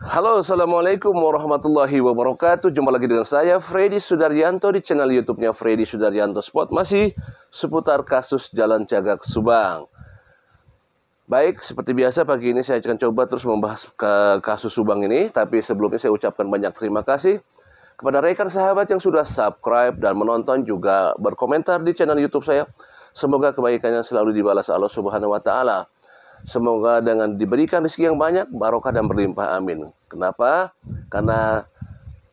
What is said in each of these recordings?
Halo, Assalamualaikum warahmatullahi wabarakatuh. Jumpa lagi dengan saya, Freddy Sudaryanto, di channel YouTube-nya Freddy Sudaryanto Spot. Masih seputar kasus Jalan Cagak Subang. Baik, seperti biasa pagi ini saya akan coba terus membahas kasus Subang ini. Tapi sebelumnya saya ucapkan banyak terima kasih kepada rekan sahabat yang sudah subscribe dan menonton, juga berkomentar di channel YouTube saya. Semoga kebaikannya selalu dibalas Allah Subhanahu wa Ta'ala. Semoga dengan diberikan rezeki yang banyak, barokah dan berlimpah, amin. Kenapa? Karena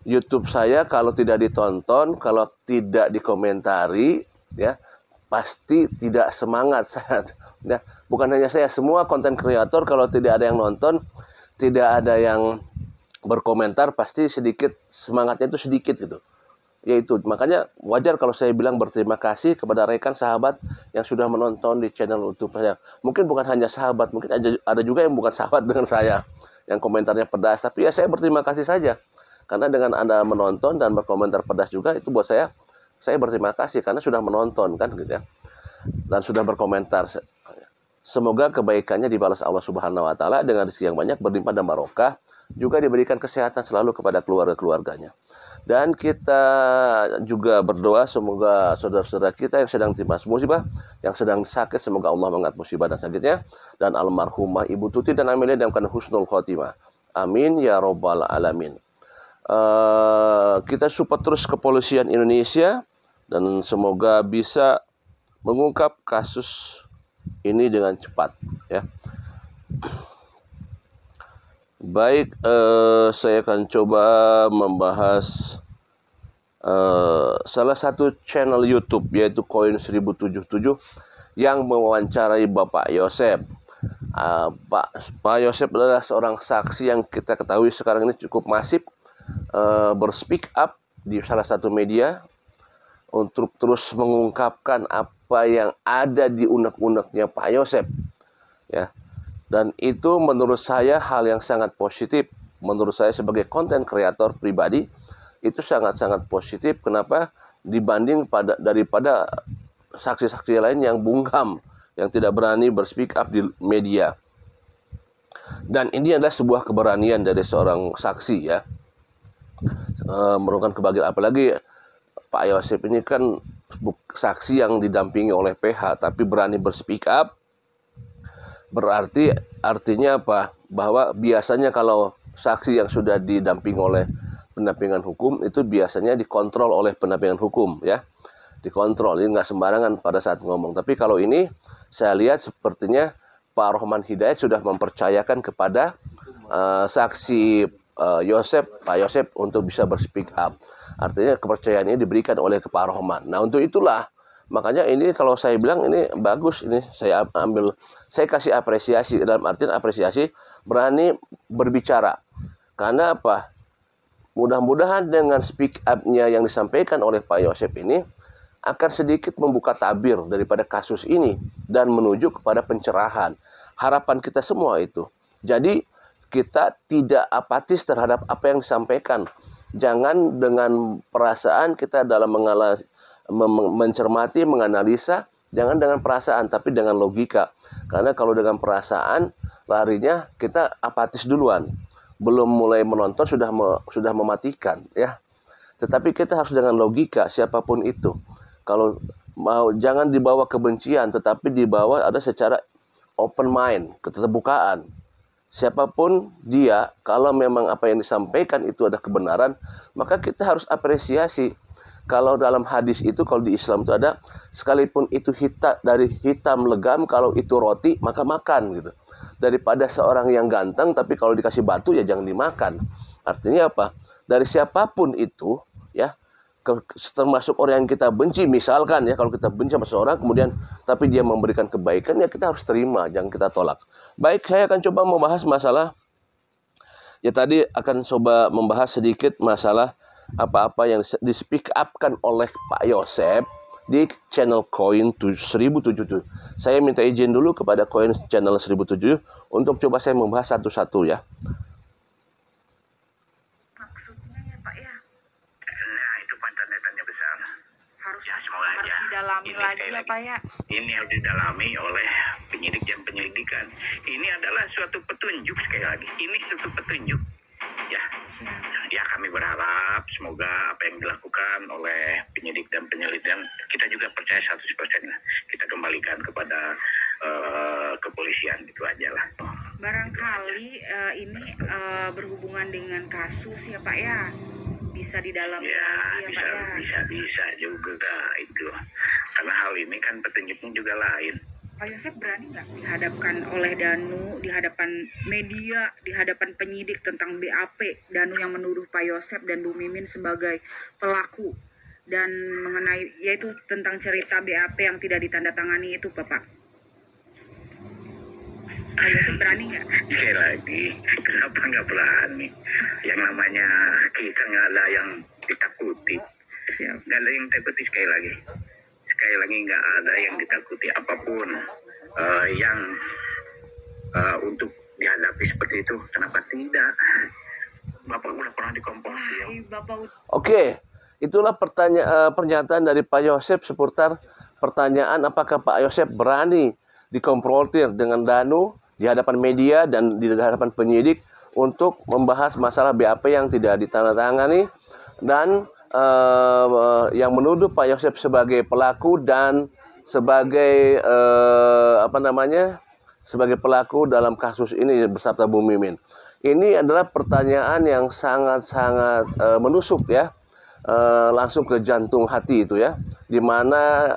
YouTube saya kalau tidak ditonton, kalau tidak dikomentari, ya pasti tidak semangat. Ya, bukan hanya saya, semua konten kreator kalau tidak ada yang nonton, tidak ada yang berkomentar, pasti sedikit semangatnya itu sedikit gitu. Yaitu makanya wajar kalau saya bilang berterima kasih kepada rekan sahabat yang sudah menonton di channel YouTube saya. Mungkin bukan hanya sahabat, mungkin ada juga yang bukan sahabat dengan saya, yang komentarnya pedas. Tapi ya saya berterima kasih saja, karena dengan Anda menonton dan berkomentar pedas juga, itu buat saya berterima kasih karena sudah menonton kan gitu ya, dan sudah berkomentar. Semoga kebaikannya dibalas Allah Subhanahu wa Ta'ala dengan rezeki yang banyak, berlimpah dan barokah, juga diberikan kesehatan selalu kepada keluarga-keluarganya. Dan kita juga berdoa semoga saudara-saudara kita yang sedang terima musibah, yang sedang sakit, semoga Allah mengangkat musibah dan sakitnya. Dan almarhumah Ibu Tuti dan Amelia dalam keadaan husnul khotimah. Amin ya robbal alamin. Kita support terus kepolisian Indonesia dan semoga bisa mengungkap kasus ini dengan cepat, ya. Baik, saya akan coba membahas salah satu channel YouTube, yaitu Koin 1077, yang mewawancarai Bapak Yosep. Pak Yosep adalah seorang saksi yang kita ketahui sekarang ini cukup masif, berspeak up di salah satu media untuk terus mengungkapkan apa yang ada di unek-uneknya Pak Yosep, ya. Dan itu menurut saya hal yang sangat positif. Menurut saya sebagai konten kreator pribadi, itu sangat-sangat positif. Kenapa? Dibanding daripada saksi-saksi lain yang bungkam, yang tidak berani berspeak up di media. Dan ini adalah sebuah keberanian dari seorang saksi, ya. Merupakan kebahagiaan, apalagi Pak Yosep ini kan saksi yang didampingi oleh PH, tapi berani berspeak up. Berarti artinya apa? Bahwa biasanya kalau saksi yang sudah didamping oleh pendampingan hukum itu biasanya dikontrol oleh pendampingan hukum, ya. Dikontrol, ini nggak sembarangan pada saat ngomong. Tapi kalau ini saya lihat sepertinya Pak Rohman Hidayat sudah mempercayakan kepada saksi Pak Yosep untuk bisa berspeak up. Artinya kepercayaan ini diberikan oleh Pak Rohman. Nah, untuk itulah makanya ini kalau saya bilang ini bagus, ini saya kasih apresiasi, dalam artian apresiasi berani berbicara. Karena apa? Mudah-mudahan dengan speak up-nya yang disampaikan oleh Pak Yosep ini akan sedikit membuka tabir daripada kasus ini dan menuju kepada pencerahan. Harapan kita semua itu. Jadi kita tidak apatis terhadap apa yang disampaikan. Jangan dengan perasaan kita dalam mencermati, menganalisa, jangan dengan perasaan, tapi dengan logika. Karena kalau dengan perasaan, larinya kita apatis duluan. Belum mulai menonton sudah mematikan, ya. Tetapi kita harus dengan logika, siapapun itu. Kalau mau, jangan dibawa kebencian, tetapi dibawa ada secara open mind, keterbukaan. Siapapun dia, kalau memang apa yang disampaikan itu ada kebenaran, maka kita harus apresiasi. Kalau dalam hadis itu, kalau di Islam itu ada, sekalipun itu dari hitam legam, kalau itu roti, maka makan gitu. Daripada seorang yang ganteng, tapi kalau dikasih batu ya jangan dimakan. Artinya apa? Dari siapapun itu, ya, termasuk orang yang kita benci, misalkan ya, kalau kita benci sama seorang, kemudian tapi dia memberikan kebaikan, ya kita harus terima, jangan kita tolak. Baik, saya akan coba membahas masalah, ya tadi akan coba membahas sedikit masalah apa-apa yang di-speak up-kan oleh Pak Yosep di channel Koin 1077. Saya minta izin dulu kepada Koin channel 1077 untuk coba saya membahas satu-satu, ya. Maksudnya ya Pak ya? Nah, itu tanda-tanda besar. Harus Ya, semoga aja. didalami Ini lagi sekali ya lagi. Pak ya? Ini harus didalami oleh penyidik dan penyelidikan. Ini adalah suatu petunjuk, sekali lagi. Ini suatu petunjuk. penyidik dan penyelidikan kita juga percaya 100% lah. Kita kembalikan kepada kepolisian, itu aja lah. Barangkali ini berhubungan dengan kasus ya Pak ya, bisa didalami Ya, lagi ya Pak ya. bisa juga itu. Karena hal ini kan petunjuknya juga lain. Pak Yosep berani nggak dihadapkan oleh Danu, di hadapan media, di hadapan penyidik tentang BAP, Danu yang menuduh Pak Yosep dan Bu Mimin sebagai pelaku, dan mengenai yaitu tentang cerita BAP yang tidak ditandatangani itu Bapak? Pak Yosep berani nggak? Sekali lagi, kenapa nggak berani? Yang namanya kita nggak ada yang ditakuti. Siap. Nggak ada yang ditakuti, sekali lagi nggak ada yang ditakuti apapun yang untuk dihadapi seperti itu. Kenapa tidak? Bapak udah pernah dikomposi. Oke, itulah pernyataan dari Pak Yosep seputar pertanyaan apakah Pak Yosep berani dikonfrontir dengan Danu di hadapan media dan di hadapan penyidik untuk membahas masalah BAP yang tidak ditandatangani dan yang menuduh Pak Yosep sebagai pelaku dan sebagai sebagai pelaku dalam kasus ini beserta Bu Mimin. Ini adalah pertanyaan yang sangat-sangat menusuk ya, langsung ke jantung hati itu ya, dimana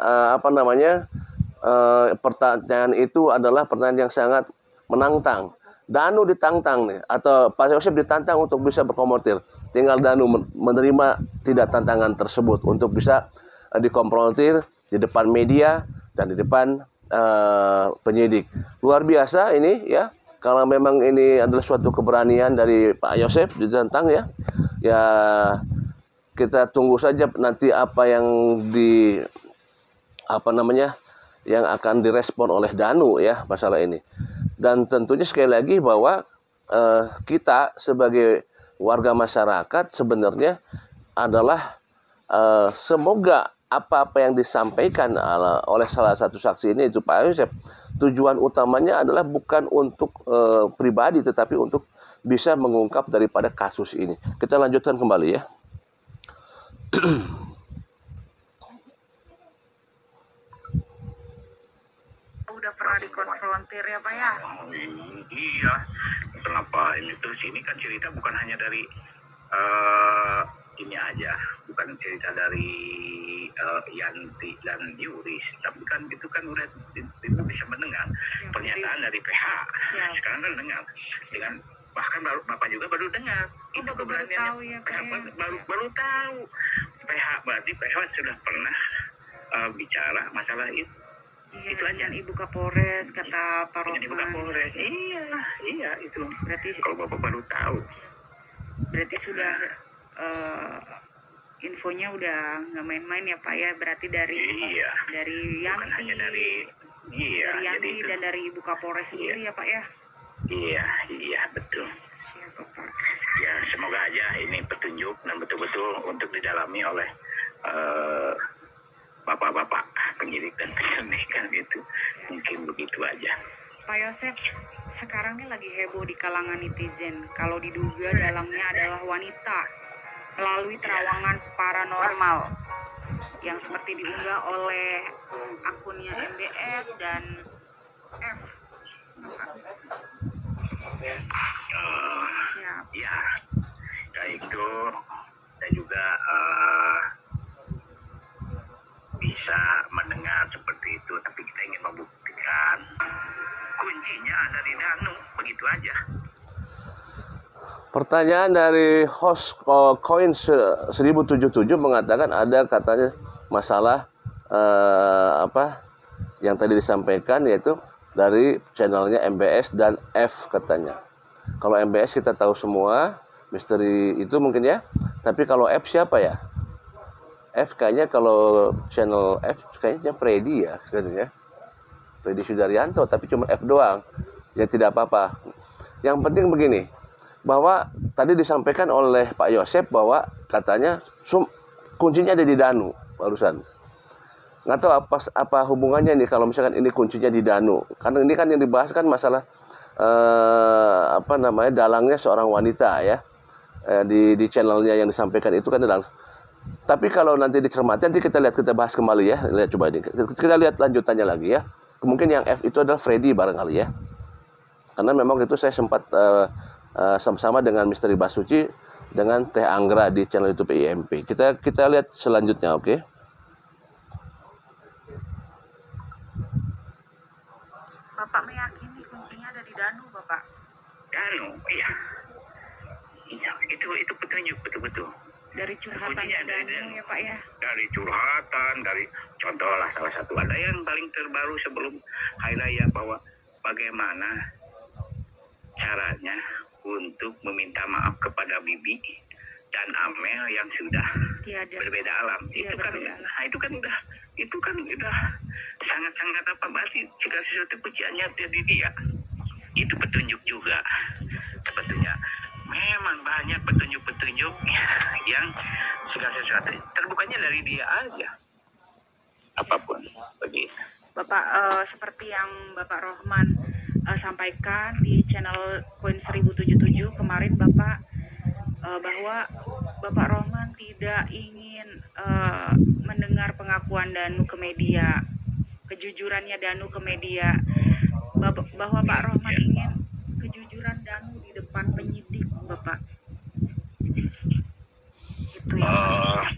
pertanyaan itu adalah pertanyaan yang sangat menantang. Danu ditantang nih, atau Pak Yosep ditantang untuk bisa berkomentar. Tinggal Danu menerima tidak tantangan tersebut untuk bisa dikonfrontir di depan media dan di depan penyidik. Luar biasa ini ya. Kalau memang ini adalah suatu keberanian dari Pak Yosep ditantang ya. Ya kita tunggu saja nanti apa yang yang akan direspon oleh Danu ya masalah ini. Dan tentunya sekali lagi bahwa kita sebagai warga masyarakat sebenarnya adalah semoga apa-apa yang disampaikan oleh salah satu saksi ini itu Pak Yosep, tujuan utamanya adalah bukan untuk pribadi tetapi untuk bisa mengungkap daripada kasus ini. Kita lanjutkan kembali ya. Udah pernah dikonfrontir ya Pak ya? Iya, kenapa ini terus? Ini kan cerita bukan hanya dari ini aja, bukan cerita dari Yanti dan Yuris, tapi kan itu kan udah itu bisa mendengar ya, pernyataan dari PH. Ya. Sekarang kan dengar dengan bahkan Bapak juga baru dengar. Itu keberanian ya, PH baru tahu. PH berarti PH sudah pernah bicara masalah itu. Iya, itu aja. Ibu Kapolres kata Pak Rohman. Ibu Kapolres, iya itu. Berarti kalau Bapak baru tahu. Berarti sudah infonya udah nggak main-main ya Pak ya. Berarti dari Yanti, dari Yanti dan dari Ibu Kapolres sendiri ya Pak ya. Iya betul. Siapa Pak? Ya semoga aja ini petunjuk dan betul-betul untuk didalami oleh bapak-bapak penyidik dan penyelidikan itu. Mungkin begitu aja. Pak Yosep, sekarang ini lagi heboh di kalangan netizen kalau diduga dalangnya adalah wanita melalui terawangan paranormal yang seperti diunggah oleh akunnya MBS dan F. Siap. Ya kayak itu saya juga bisa mendengar seperti itu, tapi kita ingin membuktikan kuncinya ada di Danu, begitu aja. Pertanyaan dari host Koin 1077 mengatakan ada katanya masalah yang tadi disampaikan yaitu dari channelnya MBS dan F katanya. Kalau MBS kita tahu semua misteri itu mungkin ya, tapi kalau F siapa ya? F kayaknya kalau channel F kayaknya Freddy ya katanya. Freddy Sudaryanto, tapi cuma F doang. Ya tidak apa-apa. Yang penting begini, bahwa tadi disampaikan oleh Pak Yosep bahwa katanya kuncinya ada di Danu barusan. Nggak tahu apa hubungannya nih kalau misalkan ini kuncinya di Danu. Karena ini kan yang dibahas kan masalah dalangnya seorang wanita ya. Di channelnya yang disampaikan itu kan adalah Tapi kalau nanti dicermati, nanti kita bahas kembali ya. Lihat coba ini. Kita lihat lanjutannya lagi ya. Mungkin yang F itu adalah Freddy barangkali ya. Karena memang itu saya sempat sama-sama dengan Misteri Basuci dengan Teh Anggra di channel YouTube IMP. Kita lihat selanjutnya, oke? Bapak meyakini kuncinya ada di Danu, Bapak? Danu, iya. Iya, itu petunjuk betul-betul. Dari curhatan Danu ya Pak ya? Dari curhatan, dari contohlah salah satu ada yang paling terbaru sebelum Hari Raya bahwa bagaimana caranya untuk meminta maaf kepada Bibi dan Amel yang sudah berbeda alam. Itu kan udah sangat-sangat apa berarti segala sesuatu pujiannya dari dia. Itu petunjuk juga sebetulnya. Memang banyak petunjuk-petunjuk yang segala sesuatu terbukanya dari dia aja. Apapun begitu. Bapak seperti yang Bapak Rohman sampaikan di channel Koin 1077 kemarin Bapak bahwa Bapak Rohman tidak ingin mendengar pengakuan Danu ke media, kejujurannya Danu ke media, bahwa Pak Rohman ingin kejujuran Danu di depan penyidik Bapak. Itu ya Pak.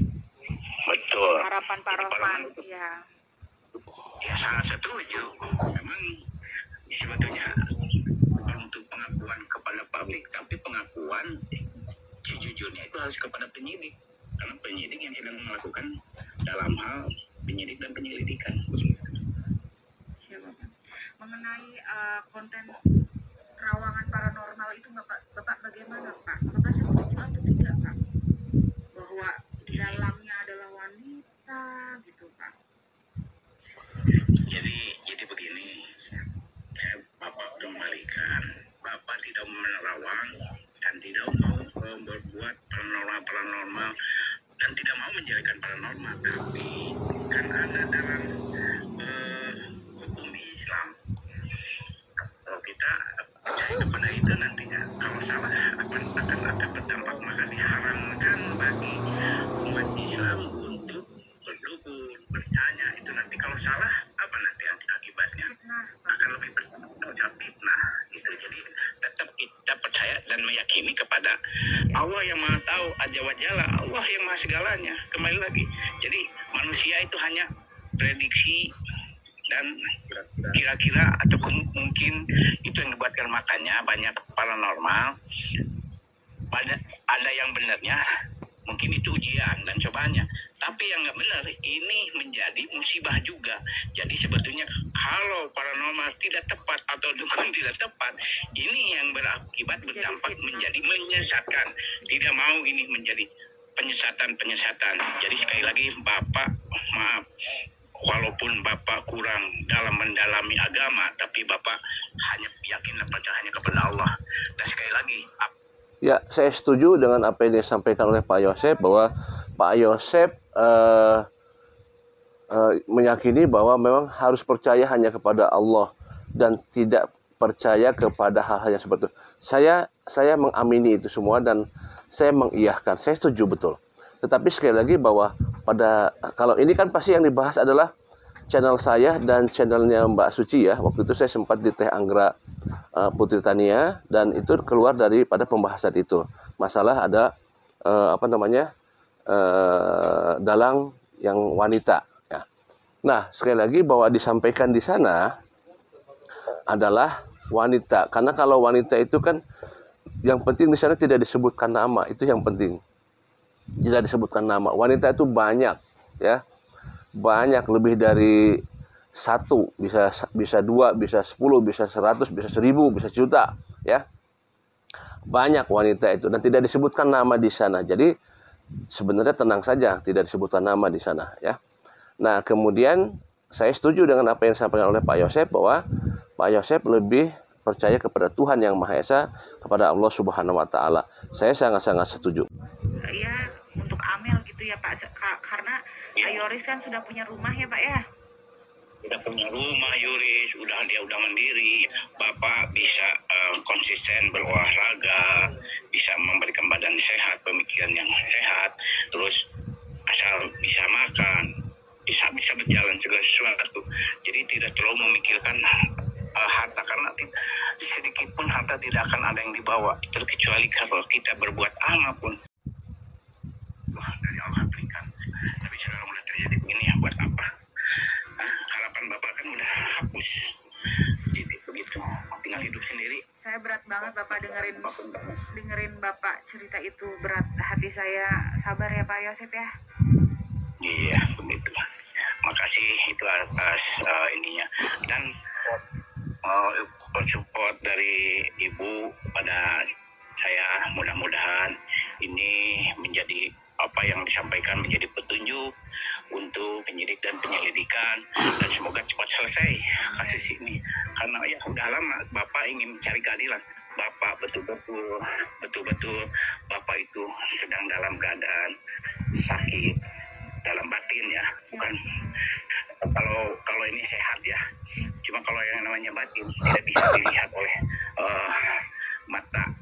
Betul. Harapan Pak Rohman ya. Ya sangat setuju. Memang sebetulnya bukan untuk pengakuan kepada publik, tapi pengakuan sejujurnya itu harus kepada penyidik. Karena penyidik yang sedang melakukan dalam hal penyidik dan penyelidikan. Ya, Bapak. Mengenai konten terawangan paranormal itu Bapak bagaimana Pak? Bapak setuju atau tidak Pak? Bahwa di dalamnya adalah wanita gitu Pak? Jadi begini, Bapak kembalikan, Bapak tidak menerawang dan tidak mau berbuat paranormal dan tidak mau menjadikan paranormal, tapi kan ada dalam hukum Islam. Kalau kita percaya kepada itu nantinya, kalau salah akan ada berdampak, maka diharamkan bagi umat Islam untuk berdukun, bertanya. Itu nanti kalau salah apa nanti akibatnya akan lebih berucap fitnah gitu. Jadi tetap kita percaya dan meyakini kepada Allah yang Maha Tahu, Azza wa Jalla, Allah yang Maha segalanya. Kembali lagi, jadi manusia itu hanya prediksi dan kira-kira atau mungkin itu yang dibuatkan, makanya banyak paranormal. Ada yang benarnya, mungkin itu ujian dan cobaannya. Tapi yang nggak benar ini menjadi musibah juga. Jadi sebetulnya kalau paranormal tidak tepat atau dukun tidak tepat, ini yang berakibat berdampak menjadi menyesatkan. Tidak mau ini menjadi penyesatan. Jadi sekali lagi Bapak, maaf, walaupun Bapak kurang dalam mendalami agama, tapi Bapak hanya yakin dan percaya kepada Allah. Dan sekali lagi, ya, saya setuju dengan apa yang disampaikan oleh Pak Yosep, bahwa Pak Yosep meyakini bahwa memang harus percaya hanya kepada Allah dan tidak percaya kepada hal-hal yang seperti itu. Saya mengamini itu semua dan saya mengiyahkan. Saya setuju betul. Tetapi sekali lagi bahwa kalau ini kan pasti yang dibahas adalah channel saya dan channelnya Mbak Suci ya. Waktu itu saya sempat di Teh Anggra Putri Tania dan itu keluar daripada pembahasan itu. Masalah ada dalang yang wanita ya. Nah, sekali lagi bahwa disampaikan di sana adalah wanita. Karena kalau wanita itu kan yang penting di sana tidak disebutkan nama, itu yang penting. Tidak disebutkan nama. Wanita itu banyak ya. Banyak, lebih dari satu, bisa dua, bisa 10, bisa 100, bisa 1000, bisa juta ya. Banyak wanita itu dan tidak disebutkan nama di sana. Jadi sebenarnya tenang saja, tidak disebutkan nama di sana ya. Nah, kemudian saya setuju dengan apa yang disampaikan oleh Pak Yosep, bahwa Pak Yosep lebih percaya kepada Tuhan Yang Maha Esa, kepada Allah Subhanahu wa taala. Saya sangat-sangat setuju. Ya, untuk Amel gitu ya Pak, karena Pak Yoris kan sudah punya rumah ya Pak ya. Udah punya rumah Yoris, dia udah mandiri. Bapak bisa konsisten berolahraga, bisa memberikan badan sehat, pemikiran yang sehat. Terus asal bisa makan, bisa berjalan segala sesuatu. Jadi tidak terlalu memikirkan harta, karena sedikit pun harta tidak akan ada yang dibawa, terkecuali kalau kita berbuat amal pun dari Allah berikan. Tapi sekarang udah terjadi begini, ya buat apa? Harapan Bapak kan udah hapus. Jadi begitu, tinggal hidup sendiri. Saya berat banget Bapak dengerin Bapak cerita itu, berat hati saya. Sabar ya Pak Yosep ya. Iya, begitu. Makasih itu atas ininya, dan support dari Ibu pada saya. Mudah-mudahan ini menjadi apa yang disampaikan menjadi petunjuk untuk penyidik dan penyelidikan, dan semoga cepat selesai kasus ini, karena ya udah lama Bapak ingin mencari keadilan. Bapak betul-betul Bapak itu sedang dalam keadaan sakit dalam batin ya, bukan kalau ini sehat ya, cuma kalau yang namanya batin tidak bisa dilihat oleh mata.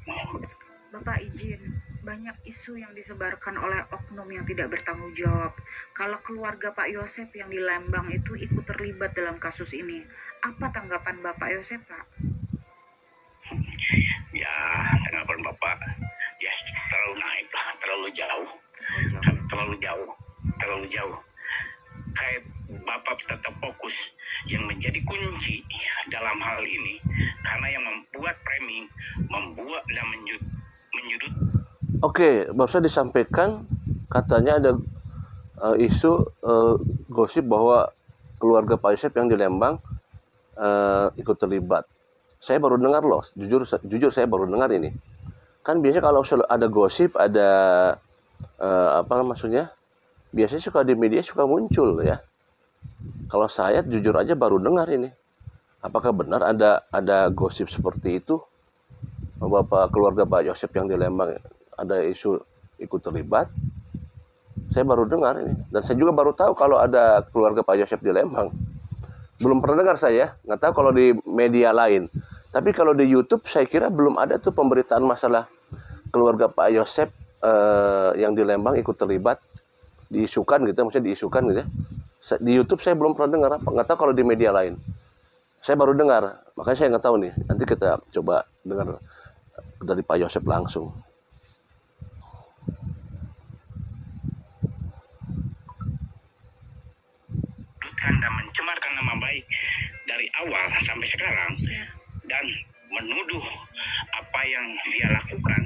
Bapak izin, banyak isu yang disebarkan oleh oknum yang tidak bertanggung jawab. Kalau keluarga Pak Yosep yang di Lembang itu ikut terlibat dalam kasus ini, apa tanggapan Bapak Yosep, Pak? Ya, tanggapan Bapak ya terlalu naik lah, terlalu jauh. Kayak Bapak tetap fokus yang menjadi kunci dalam hal ini, karena yang membuat framing, membuat dan menyudut. Oke, barusan disampaikan katanya ada isu gosip bahwa keluarga Pak Yosep yang di Lembang ikut terlibat. Saya baru dengar loh, jujur saya baru dengar ini. Kan biasanya kalau ada gosip, ada biasanya suka di media suka muncul ya. Kalau saya jujur aja baru dengar ini. Apakah benar ada gosip seperti itu? Bapak keluarga Pak Yosep yang di Lembang ada isu ikut terlibat? Saya baru dengar ini. Dan saya juga baru tahu kalau ada keluarga Pak Yosep di Lembang. Belum pernah dengar saya, nggak tahu kalau di media lain. Tapi kalau di YouTube saya kira belum ada tuh pemberitaan masalah keluarga Pak Yosep yang di Lembang ikut terlibat, diisukan gitu, maksudnya diisukan gitu ya. Di YouTube saya belum pernah dengar, nggak tahu kalau di media lain. Saya baru dengar, makanya saya nggak tahu nih. Nanti kita coba dengar dari Pak Yosep langsung. Dan mencemarkan nama baik dari awal sampai sekarang, dan menuduh apa yang dia lakukan,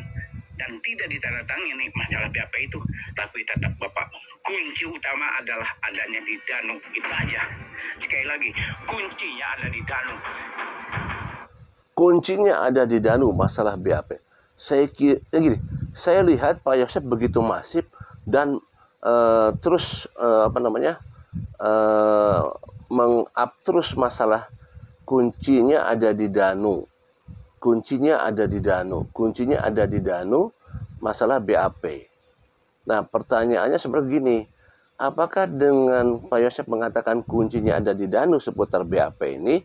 dan tidak ditandatangani masalah BAP itu, tapi tetap Bapak kunci utama adalah adanya di Danu, itu aja. Sekali lagi, kuncinya ada di Danu. Kuncinya ada di Danu masalah BAP. Saya lihat Pak Yosep begitu masif dan terus meng-up terus masalah kuncinya ada di Danu. Kuncinya ada di Danu masalah BAP. Nah, pertanyaannya seperti gini. Apakah dengan Pak Yosep mengatakan kuncinya ada di Danu seputar BAP ini,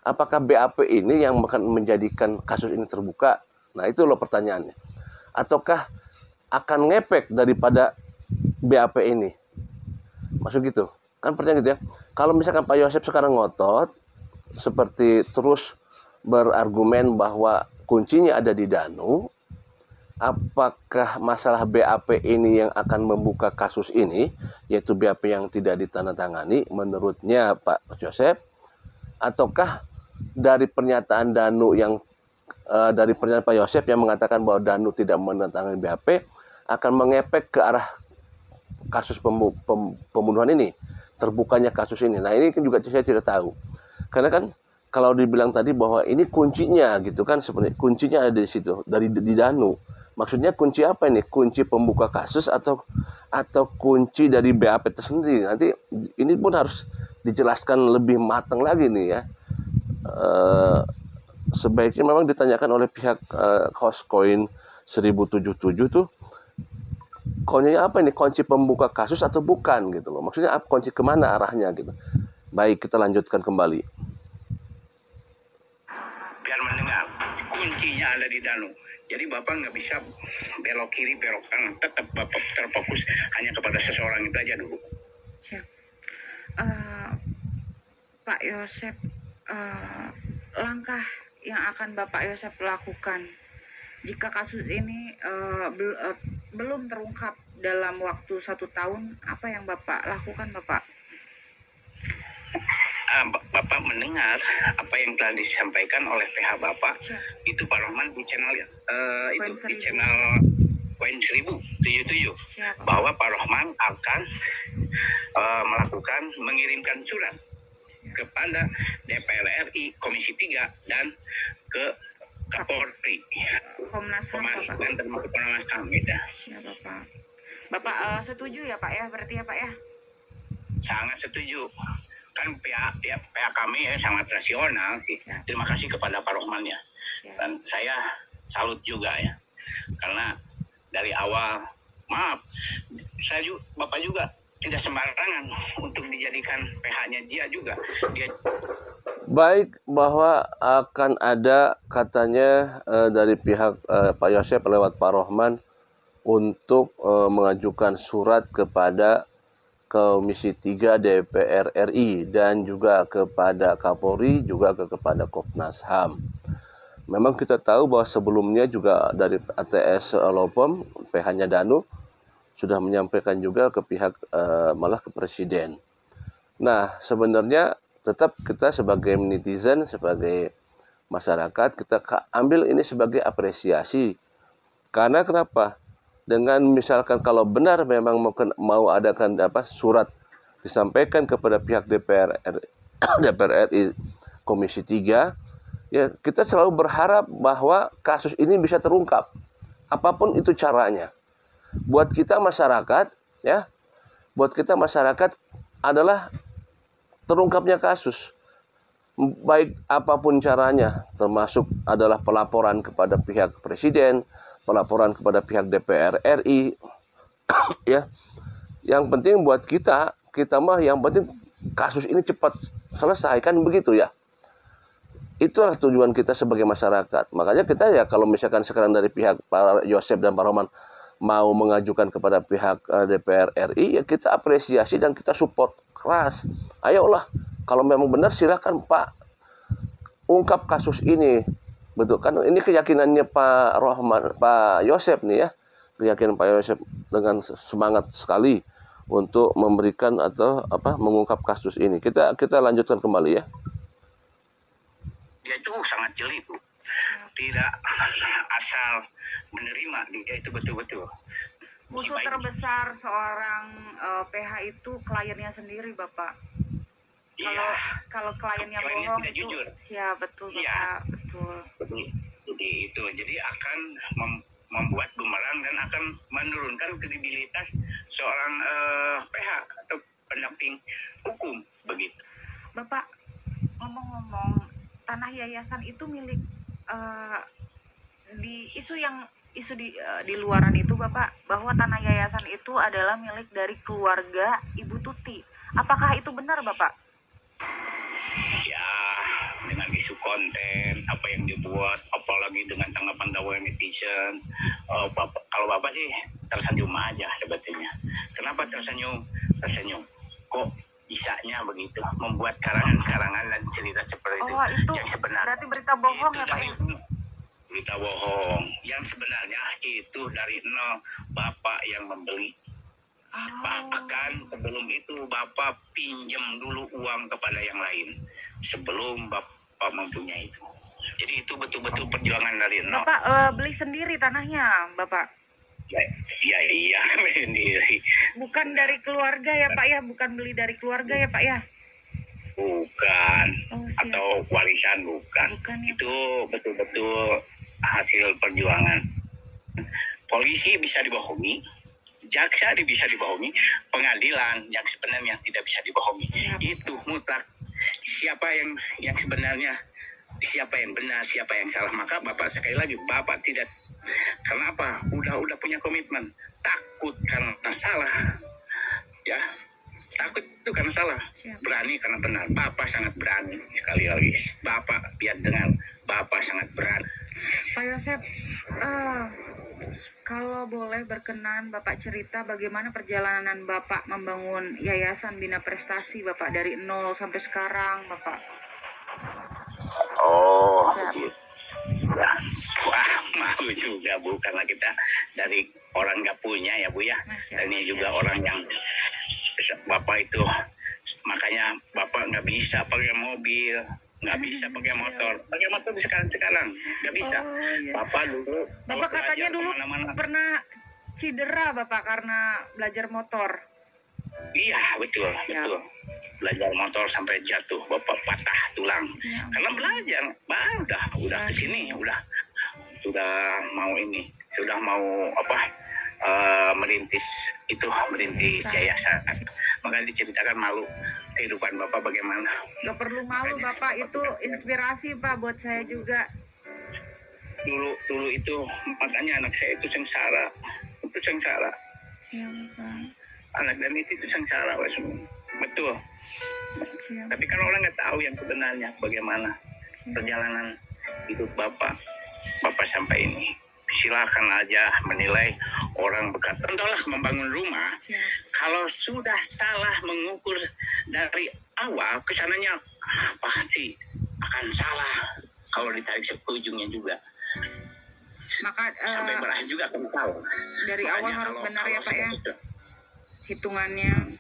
apakah BAP ini yang akan menjadikan kasus ini terbuka? Nah, itu loh pertanyaannya. Ataukah akan ngepek daripada BAP ini? Maksud gitu. Kan pertanyaan gitu ya. Kalau misalkan Pak Yosep sekarang ngotot, seperti terus berargumen bahwa kuncinya ada di Danu, apakah masalah BAP ini yang akan membuka kasus ini, yaitu BAP yang tidak ditandatangani menurutnya Pak Yosep, ataukah dari pernyataan Danu yang dari pernyataan Pak Yosep yang mengatakan bahwa Danu tidak menandatangani BAP akan mengepek ke arah kasus pembunuhan ini, terbukanya kasus ini. Nah, ini kan juga saya tidak tahu. Karena kan kalau dibilang tadi bahwa ini kuncinya gitu kan, sebenarnya kuncinya ada di situ, di Danu. Maksudnya kunci apa ini? Kunci pembuka kasus atau kunci dari BAP tersendiri? Nanti ini pun harus dijelaskan lebih matang lagi nih ya. Sebaiknya memang ditanyakan oleh pihak Hostcoin 1077 tuh, kuncinya apa ini? Kunci pembuka kasus atau bukan gitu loh. Maksudnya kunci kemana arahnya gitu. Baik, kita lanjutkan kembali. Biar mendengar, kuncinya ada di Danu. Jadi Bapak nggak bisa belok kiri, belok kanan. Tetap Bapak terfokus hanya kepada seseorang itu aja dulu. Siap. Pak Yosep, langkah yang akan Bapak Yosep lakukan jika kasus ini belum terungkap dalam waktu 1 tahun, apa yang Bapak lakukan, Bapak? Bapak mendengar apa yang telah disampaikan oleh PH Bapak. Siap. Itu Pak Rohman di channel di channel Poin 1077 Siap, bahwa Pak Rohman akan mengirimkan surat kepada DPR RI Komisi 3 dan ke Kapolri, Komnas HAM, Bapak. dan termasuk Komnas HAM gitu. Ya, Bapak. Bapak setuju ya Pak ya, berarti ya Pak ya? Sangat setuju. Kan pihak kami sangat rasional sih. Terima kasih kepada Pak Rohman ya. Dan saya salut juga ya. Karena dari awal, maaf, Bapak juga tidak sembarangan untuk dijadikan PH-nya dia juga. Baik, bahwa akan ada katanya dari pihak Pak Yosep lewat Pak Rohman untuk mengajukan surat kepada Komisi 3 DPR RI dan juga kepada Kapolri, juga kepada Komnas HAM. Memang kita tahu bahwa sebelumnya juga dari ATS Lopom, PH-nya Danu, sudah menyampaikan juga ke pihak malah ke Presiden. Nah, sebenarnya tetap kita sebagai netizen, sebagai masyarakat, kita ambil ini sebagai apresiasi. Karena kenapa? Dengan misalkan kalau benar memang mau adakan surat disampaikan kepada pihak DPR RI Komisi 3, ya kita selalu berharap bahwa kasus ini bisa terungkap. Apapun itu caranya. Buat kita masyarakat, ya, buat kita masyarakat adalah terungkapnya kasus. Baik apapun caranya, termasuk adalah pelaporan kepada pihak Presiden, pelaporan kepada pihak DPR RI, ya. Yang penting buat kita mah yang penting kasus ini cepat selesai, kan begitu ya. Itulah tujuan kita sebagai masyarakat. Makanya kita ya kalau misalkan sekarang dari pihak Pak Yosep dan Pak Rohman mau mengajukan kepada pihak DPR RI, ya kita apresiasi dan kita support keras. Ayolah, kalau memang benar silakan Pak ungkap kasus ini. Betul kan, ini keyakinannya Pak Rohman, Pak Yosep nih ya, keyakinan Pak Yosep dengan semangat sekali untuk memberikan atau mengungkap kasus ini. Kita lanjutkan kembali ya. Dia itu sangat jeli tuh, tidak asal menerima, dia itu betul-betul. Musuh terbesar seorang PH itu kliennya sendiri, Bapak. Iya. Kalau kliennya bohong itu jujur. Siap, betul Bapak, Iya. betul. Jadi akan membuat bumerang dan akan menurunkan kredibilitas seorang PH atau pendamping hukum begitu. Bapak, ngomong-ngomong, tanah yayasan itu milik isu di luaran itu Bapak, bahwa tanah yayasan itu adalah milik dari keluarga Ibu Tuti. Apakah itu benar Bapak? Ya, dengan isu konten apa yang dibuat, apalagi dengan tanggapan dari netizen, kalau Bapak sih tersenyum aja sebetulnya. Kenapa tersenyum? Kok bisanya begitu membuat karangan-karangan dan cerita seperti itu? Itu yang sebenarnya berarti berita bohong ya Pak ya? Berita bohong. Yang sebenarnya itu dari nol Bapak yang membeli. Bahkan sebelum itu Bapak pinjam dulu uang kepada yang lain sebelum Bapak mempunyai itu. Jadi itu betul-betul perjuangan dari nol. Bapak beli sendiri tanahnya, Bapak? Ya iya, beli sendiri. Bukan dari keluarga ya Pak ya? Bukan beli dari keluarga ya Pak ya? Bukan. Atau warisan bukan ya, itu betul-betul hasil perjuangan. Polisi bisa dibohongi, jaksa bisa dibohongi, pengadilan yang sebenarnya tidak bisa dibohongi. Itu mutlak. Siapa yang sebenarnya, siapa yang benar, siapa yang salah. Maka Bapak sekali lagi, Bapak tidak, kenapa? Udah punya komitmen, takut karena salah, ya. Takut itu karena salah, berani karena benar. Bapak sangat berani, sekali lagi. Bapak biar dengar, Bapak sangat berani. Pak Yosep, kalau boleh berkenan Bapak cerita bagaimana perjalanan Bapak membangun Yayasan Bina Prestasi Bapak dari nol sampai sekarang, Bapak. Oh, gitu. Ya. Wah, mau juga Bu, karena kita dari orang nggak punya ya Bu ya. Dan ini juga orang yang Bapak itu, makanya Bapak nggak bisa pakai mobil, nggak bisa pakai motor sekarang nggak bisa. Bapak dulu, Bapak katanya dulu pernah cedera Bapak karena belajar motor. Iya, betul. Belajar motor sampai jatuh, Bapak patah tulang. Karena belajar, udah kesini, sudah mau merintis yayasan. Makanya diceritakan malu kehidupan Bapak bagaimana. Gak perlu malu Bapak, itu inspirasi Pak buat saya juga. Dulu itu makanya anak saya itu sengsara. Ya, Bapak. Anak dan itu sengsara, betul. Ya. Tapi kan orang nggak tahu yang sebenarnya bagaimana perjalanan hidup Bapak sampai ini. Silakan aja menilai orang berkata, entahlah membangun rumah. Ya. Kalau sudah salah mengukur dari awal, kesananya pasti akan salah. Kalau ditarik ujungnya juga. Maka sampai berakhir juga akan tahu. Dari awal harus benar ya Pak ya. Hitungannya,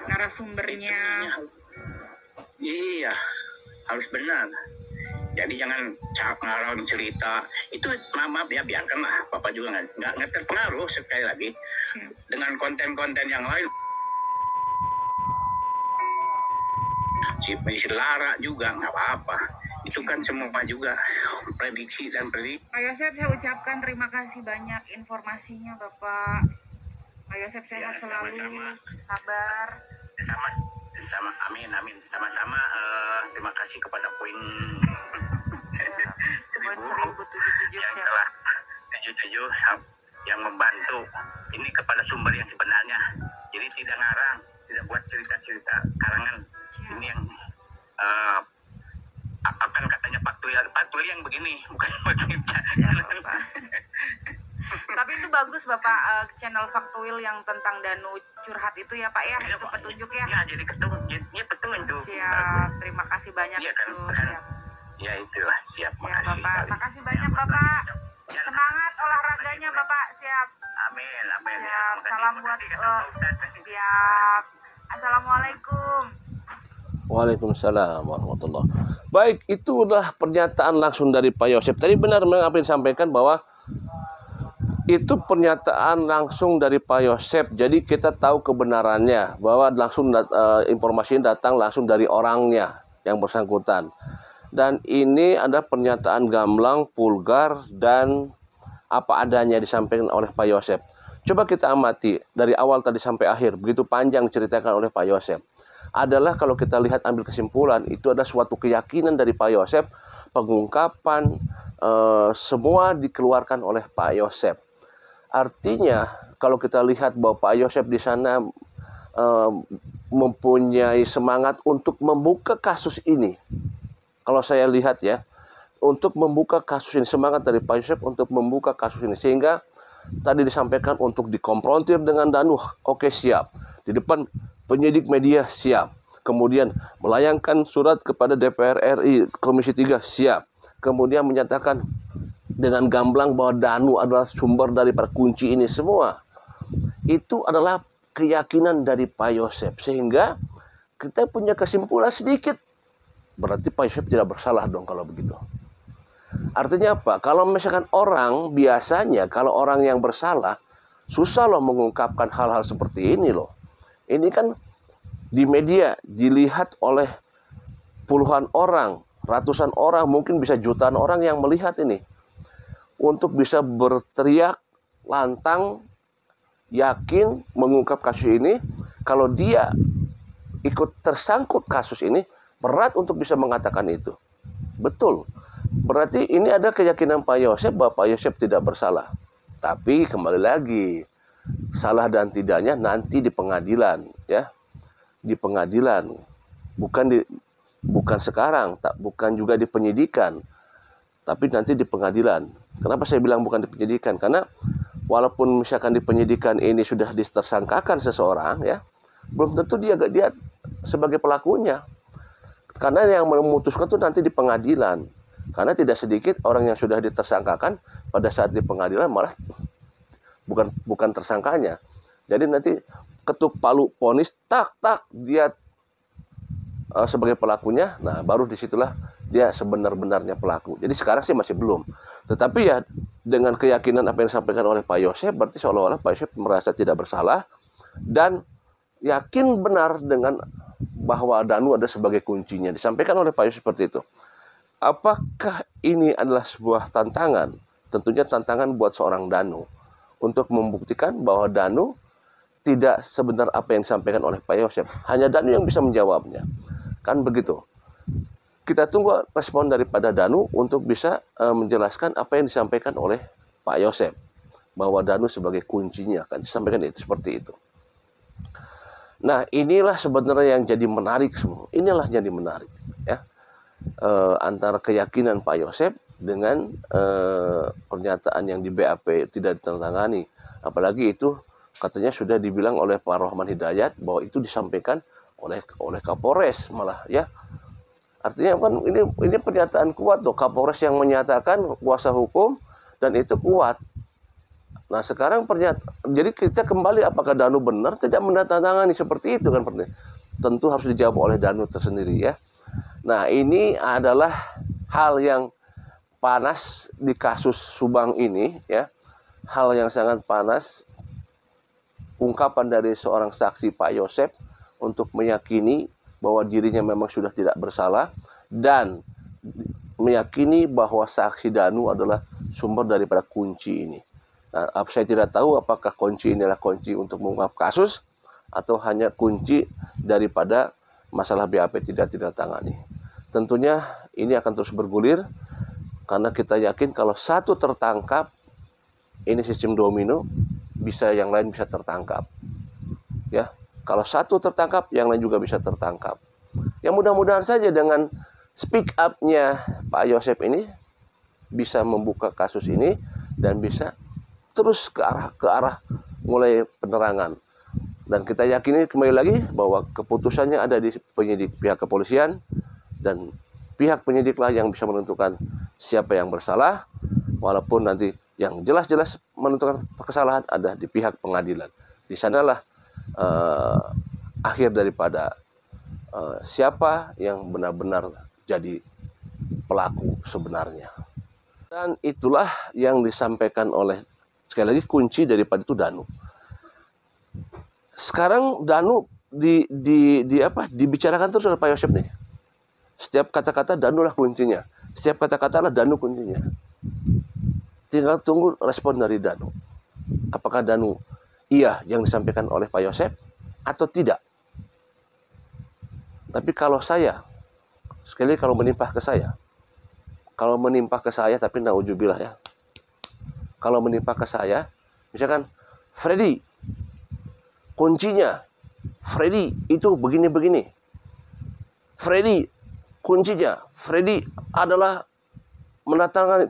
narasumbernya. Iya, harus benar. Jadi jangan ngarang cerita itu, maaf ya, biarkanlah. Bapak juga nggak terpengaruh sekali lagi dengan konten-konten yang lain. Si Lara juga nggak apa-apa. Itu kan semua juga prediksi. Pak Yosep, saya ucapkan terima kasih banyak informasinya Bapak. Pak Yosep sehat ya, selalu, sama-sama. Sabar. Sama, amin. Sama-sama. Terima kasih kepada poin 1077 yang telah 77 yang membantu ini kepada sumber yang sebenarnya. Jadi tidak ngarang, tidak buat cerita-cerita karangan. Ini yang akan katanya faktual yang begini, bukan cerita. Tapi itu bagus Bapak, channel Faktuil yang tentang Danu curhat itu ya Pak ya, itu petunjuk ya. Ya, jadi petunjuk. Siap, terima kasih banyak. Iya kan. Ya itulah, siap. Makasih. Bapak, makasih banyak Bapak. Semangat olahraganya Bapak, siap. Amin. Siap, salam buat siap. Assalamualaikum. Waalaikumsalam warahmatullahi. Baik, itu udah pernyataan langsung dari Pak Yosep. Tadi benar apa yang disampaikan bahwa itu pernyataan langsung dari Pak Yosep. Jadi kita tahu kebenarannya bahwa langsung informasi datang langsung dari orangnya yang bersangkutan. Dan ini ada pernyataan gamblang, vulgar dan apa adanya disampaikan oleh Pak Yosep. Coba kita amati dari awal tadi sampai akhir, begitu panjang diceritakan oleh Pak Yosep. Adalah kalau kita lihat ambil kesimpulan, itu ada suatu keyakinan dari Pak Yosep, pengungkapan semua dikeluarkan oleh Pak Yosep. Artinya kalau kita lihat bahwa Pak Yosep di sana mempunyai semangat untuk membuka kasus ini. Kalau saya lihat ya, untuk membuka kasus ini, semangat dari Pak Yosep untuk membuka kasus ini. Sehingga tadi disampaikan untuk dikonfrontir dengan Danu, oke siap. Di depan penyidik media siap. Kemudian melayangkan surat kepada DPR RI Komisi 3 siap. Kemudian menyatakan dengan gamblang bahwa Danu adalah sumber daripada kunci ini semua. Itu adalah keyakinan dari Pak Yosep. Sehingga kita punya kesimpulan sedikit. Berarti Pak Yosep tidak bersalah dong kalau begitu. Artinya apa? Kalau misalkan orang, biasanya kalau orang yang bersalah, susah loh mengungkapkan hal-hal seperti ini loh. Ini kan di media dilihat oleh puluhan orang, ratusan orang, mungkin bisa jutaan orang yang melihat ini. Untuk bisa berteriak lantang, yakin mengungkap kasus ini, kalau dia ikut tersangkut kasus ini, berat untuk bisa mengatakan itu. Betul. Berarti ini ada keyakinan Pak Yosep bahwa Pak Yosep tidak bersalah. Tapi kembali lagi, salah dan tidaknya nanti di pengadilan, ya. Di pengadilan. Bukan sekarang, bukan juga di penyidikan. tapi nanti di pengadilan. Kenapa saya bilang bukan di penyidikan? Karena walaupun misalkan di penyidikan ini sudah ditersangkakan seseorang, ya, belum tentu dia sebagai pelakunya. Karena yang memutuskan itu nanti di pengadilan. Karena tidak sedikit orang yang sudah ditersangkakan pada saat di pengadilan malah bukan tersangkanya. Jadi nanti ketuk palu vonis, tak dia sebagai pelakunya. Nah, baru disitulah dia sebenar-benarnya pelaku. Jadi sekarang sih masih belum. Tetapi ya dengan keyakinan apa yang disampaikan oleh Pak Yosep, berarti seolah-olah Pak Yosep merasa tidak bersalah dan yakin benar dengan bahwa Danu ada sebagai kuncinya. Disampaikan oleh Pak Yosep seperti itu. Apakah ini adalah sebuah tantangan? Tentunya tantangan buat seorang Danu untuk membuktikan bahwa Danu tidak sebenar apa yang disampaikan oleh Pak Yosep. Hanya Danu yang bisa menjawabnya. Kan begitu. Kita tunggu respon daripada Danu untuk bisa menjelaskan apa yang disampaikan oleh Pak Yosep. Bahwa Danu sebagai kuncinya. Kan disampaikan itu seperti itu. Nah, inilah sebenarnya yang jadi menarik semua. Inilah yang jadi menarik. Ya. Antara keyakinan Pak Yosep dengan pernyataan yang di BAP tidak ditandatangani. Apalagi itu katanya sudah dibilang oleh Pak Rohman Hidayat bahwa itu disampaikan oleh Kapolres malah, ya. Artinya kan ini pernyataan kuat tuh, Kapolres yang menyatakan kuasa hukum dan itu kuat. Nah, sekarang jadi kita kembali apakah Danu benar tidak menandatangani seperti itu kan? Tentu harus dijawab oleh Danu tersendiri, ya. Nah, ini adalah hal yang panas di kasus Subang ini, ya. Hal yang sangat panas, ungkapan dari seorang saksi Pak Yosep untuk meyakini bahwa dirinya memang sudah tidak bersalah dan meyakini bahwa saksi Danu adalah sumber daripada kunci ini. Nah, saya tidak tahu apakah kunci ini adalah kunci untuk mengungkap kasus atau hanya kunci daripada masalah BAP tidak ditandatangani. Tentunya ini akan terus bergulir karena kita yakin kalau satu tertangkap, ini sistem domino, bisa yang lain bisa tertangkap. Ya, kalau satu tertangkap, yang lain juga bisa tertangkap. Ya, mudah-mudahan saja dengan speak up-nya Pak Yosep ini bisa membuka kasus ini dan bisa terus ke arah mulai penerangan. Dan kita yakini kembali lagi bahwa keputusannya ada di penyidik pihak kepolisian dan pihak penyidiklah yang bisa menentukan siapa yang bersalah, walaupun nanti yang jelas-jelas menentukan kesalahan ada di pihak pengadilan. Di sanalah akhir daripada siapa yang benar-benar jadi pelaku sebenarnya. Dan itulah yang disampaikan oleh, sekali lagi, kunci daripada itu Danu. Sekarang Danu dibicarakan terus oleh Pak Yosep nih. Setiap kata-kata Danu lah kuncinya. Setiap kata-kata lah Danu kuncinya. Tinggal tunggu respon dari Danu. Apakah Danu iya yang disampaikan oleh Pak Yosep atau tidak? Tapi kalau saya, sekali kalau menimpa ke saya, tapi naudzubillah ya. Kalau menimpa ke saya, misalkan Freddy, kuncinya, Freddy itu begini-begini. Freddy, kuncinya, Freddy adalah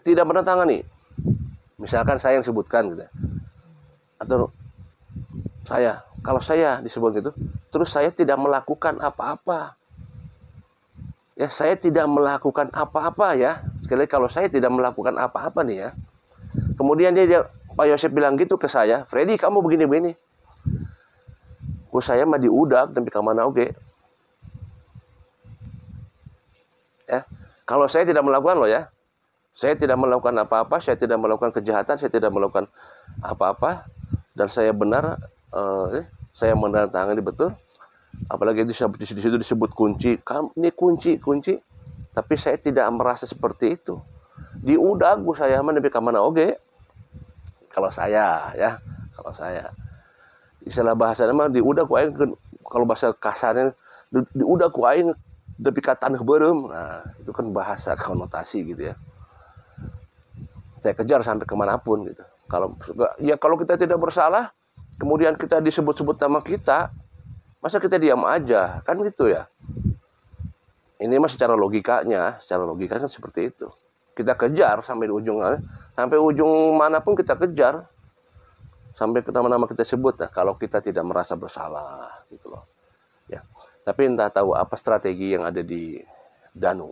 tidak menandatangani. Misalkan saya yang sebutkan gitu. Atau kalau saya disebut gitu, terus saya tidak melakukan apa-apa. Ya, saya tidak melakukan apa-apa ya. Sekali kalau saya tidak melakukan apa-apa nih ya. Kemudian Pak Yosep bilang gitu ke saya, Freddy kamu begini-begini. Saya mah diudak tapi ke mana oke. Ya, kalau saya tidak melakukan loh ya. Saya tidak melakukan apa-apa, saya tidak melakukan kejahatan, saya tidak melakukan apa-apa dan saya benar saya menandatangani betul. Apalagi di situ disebut kunci. Ini kunci. Tapi saya tidak merasa seperti itu. Diudag saya mah nepi ka mana oge. Kalau saya ya, istilah bahasa mah diudag ku aing, kalau bahasa kasarnya diudag ku aing nepi ka taneuh beureum. Nah, itu kan bahasa konotasi gitu ya. Saya kejar sampai kemanapun gitu. Kalau kita tidak bersalah, kemudian kita disebut-sebut nama kita, masa kita diam aja, kan gitu ya. Ini mah secara logikanya kan seperti itu. kita kejar sampai ujung manapun kita kejar, sampai ke nama-nama kita sebut. Nah, kalau kita tidak merasa bersalah gitu loh ya. Tapi entah tahu apa strategi yang ada di Danu.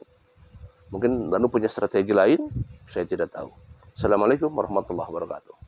Mungkin Danu punya strategi lain, saya tidak tahu. Assalamualaikum warahmatullahi wabarakatuh.